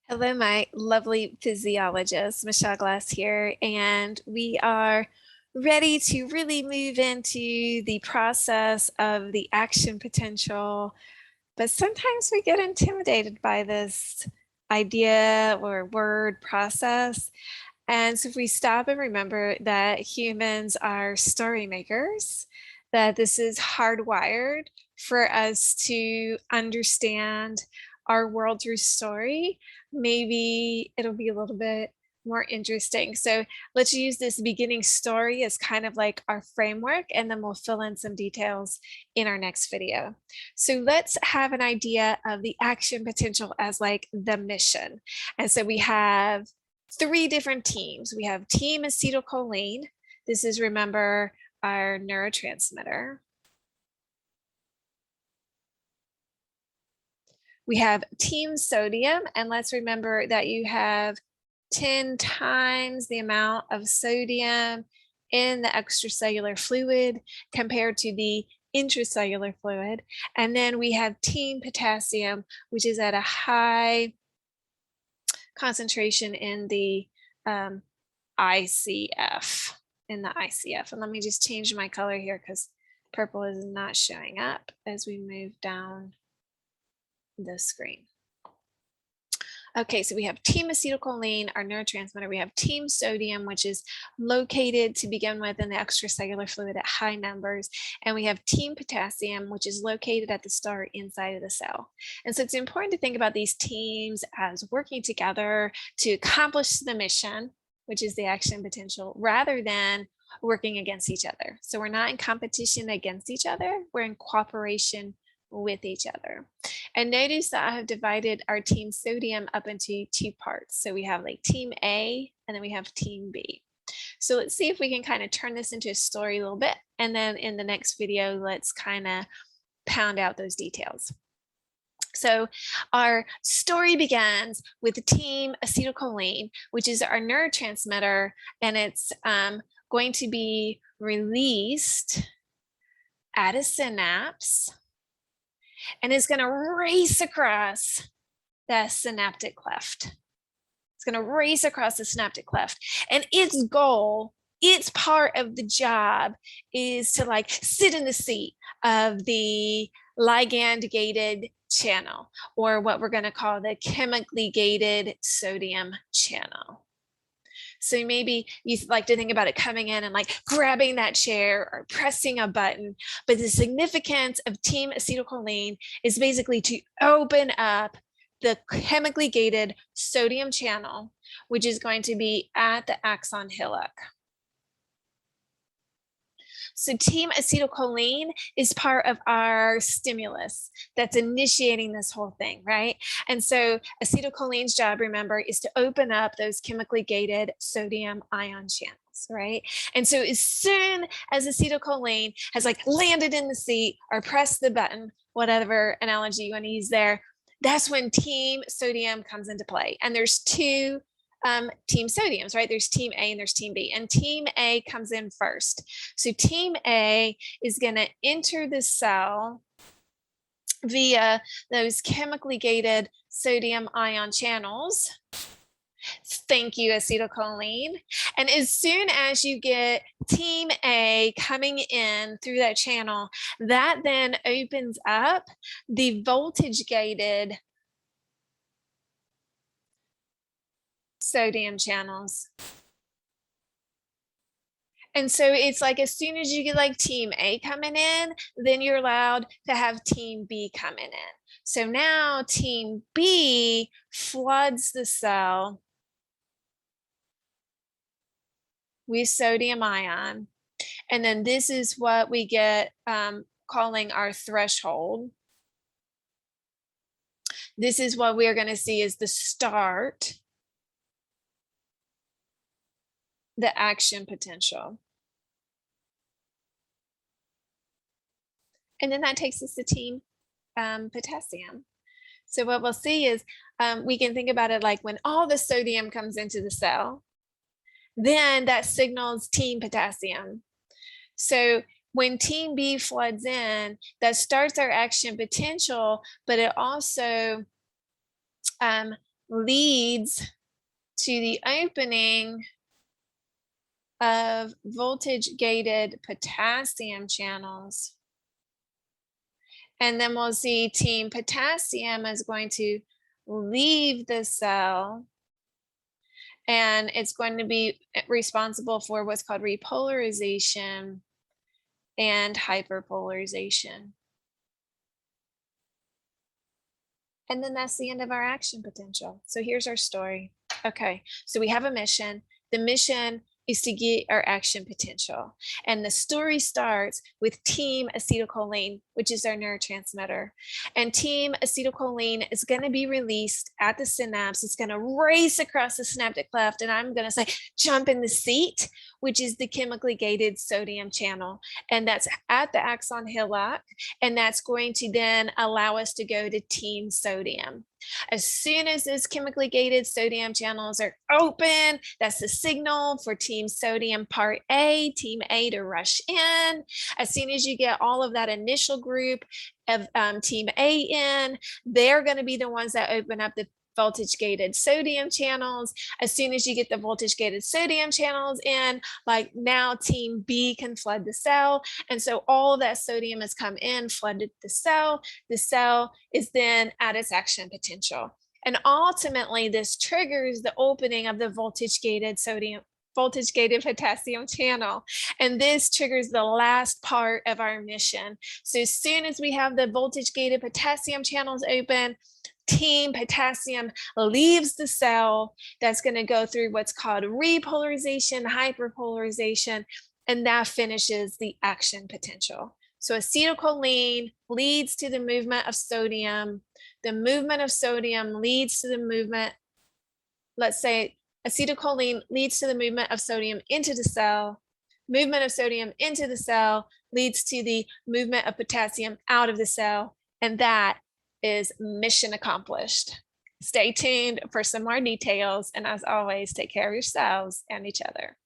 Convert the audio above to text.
Hello, my lovely physiologist, Michele Glass here, and we are ready to really move into the process of the action potential. But sometimes we get intimidated by this idea or word process. And so if we stop and remember that humans are story makers, that this is hardwired for us to understand our world through story, maybe it'll be a little bit more interesting. So let's use this beginning story as kind of like our framework, and then we'll fill in some details in our next video. So let's have an idea of the action potential as like the mission. And so we have three different teams. We have team acetylcholine. This is, remember, our neurotransmitter. We have team sodium, and let's remember that you have 10 times the amount of sodium in the extracellular fluid compared to the intracellular fluid. And then we have team potassium, which is at a high concentration in the ICF, And let me just change my color here because purple is not showing up as we move down the screen. Okay, so we have team acetylcholine, our neurotransmitter. We have team sodium, which is located to begin with in the extracellular fluid at high numbers. And we have team potassium, which is located at the start inside of the cell. And so it's important to think about these teams as working together to accomplish the mission, which is the action potential, rather than working against each other. So we're not in competition against each other, we're in cooperation with each other. And notice that I have divided our team sodium up into two parts. So we have like team A, and then we have team B. So let's see if we can kind of turn this into a story a little bit. And then in the next video, let's kind of pound out those details. So our story begins with team acetylcholine, which is our neurotransmitter, and it's going to be released at a synapse, and it's going to race across the synaptic cleft. It's going to race across the synaptic cleft. And its goal, its part of the job, is to like sit in the seat of the ligand gated channel, or what we're going to call the chemically gated sodium channel. So maybe you like to think about it coming in and like grabbing that chair or pressing a button. But the significance of team acetylcholine is basically to open up the chemically gated sodium channel, which is going to be at the axon hillock. So team acetylcholine is part of our stimulus that's initiating this whole thing, right? And so acetylcholine's job, remember, is to open up those chemically gated sodium ion channels, right? And so as soon as acetylcholine has like landed in the seat or pressed the button, whatever analogy you want to use there, that's when team sodium comes into play. And there's two team sodiums, right? There's team A and there's team B, and team A comes in first. So team A is going to enter the cell via those chemically gated sodium ion channels. Thank you, acetylcholine. And as soon as you get team A coming in through that channel, that then opens up the voltage gated sodium channels. And so it's like as soon as you get like team A coming in, then you're allowed to have team B coming in. So now team B floods the cell with sodium ion. And then this is what we get calling our threshold. This is what we're going to see as the start, the action potential. And then that takes us to team potassium. So what we'll see is we can think about it like when all the sodium comes into the cell, then that signals team potassium. So when team B floods in, that starts our action potential, but it also leads to the opening of voltage gated potassium channels. And then we'll see team potassium is going to leave the cell, and it's going to be responsible for what's called repolarization and hyperpolarization. And then that's the end of our action potential. So here's our story. Okay, so we have a mission. The mission is to get our action potential. And the story starts with team acetylcholine, which is our neurotransmitter. And team acetylcholine is going to be released at the synapse. It's going to race across the synaptic cleft. And I'm going to say, jump in the seat, which is the chemically gated sodium channel. And that's at the axon hillock. And that's going to then allow us to go to team sodium. As soon as those chemically gated sodium channels are open, that's the signal for team sodium part A, team A to rush in. As soon as you get all of that initial group of team A in, they're going to be the ones that open up the voltage gated sodium channels. As soon as you get the voltage gated sodium channels in, like now team B can flood the cell. And so all of that sodium has come in, flooded the cell. The cell is then at its action potential. And ultimately this triggers the opening of the voltage gated potassium channel. And this triggers the last part of our mission. So as soon as we have the voltage gated potassium channels open, team potassium leaves the cell. That's going to go through what's called repolarization, hyperpolarization, and that finishes the action potential. So acetylcholine leads to the movement of sodium. The movement of sodium leads to the movement, let's say acetylcholine leads to the movement of sodium into the cell. Movement of sodium into the cell leads to the movement of potassium out of the cell. And that is mission accomplished. Stay tuned for some more details. And as always, take care of yourselves and each other.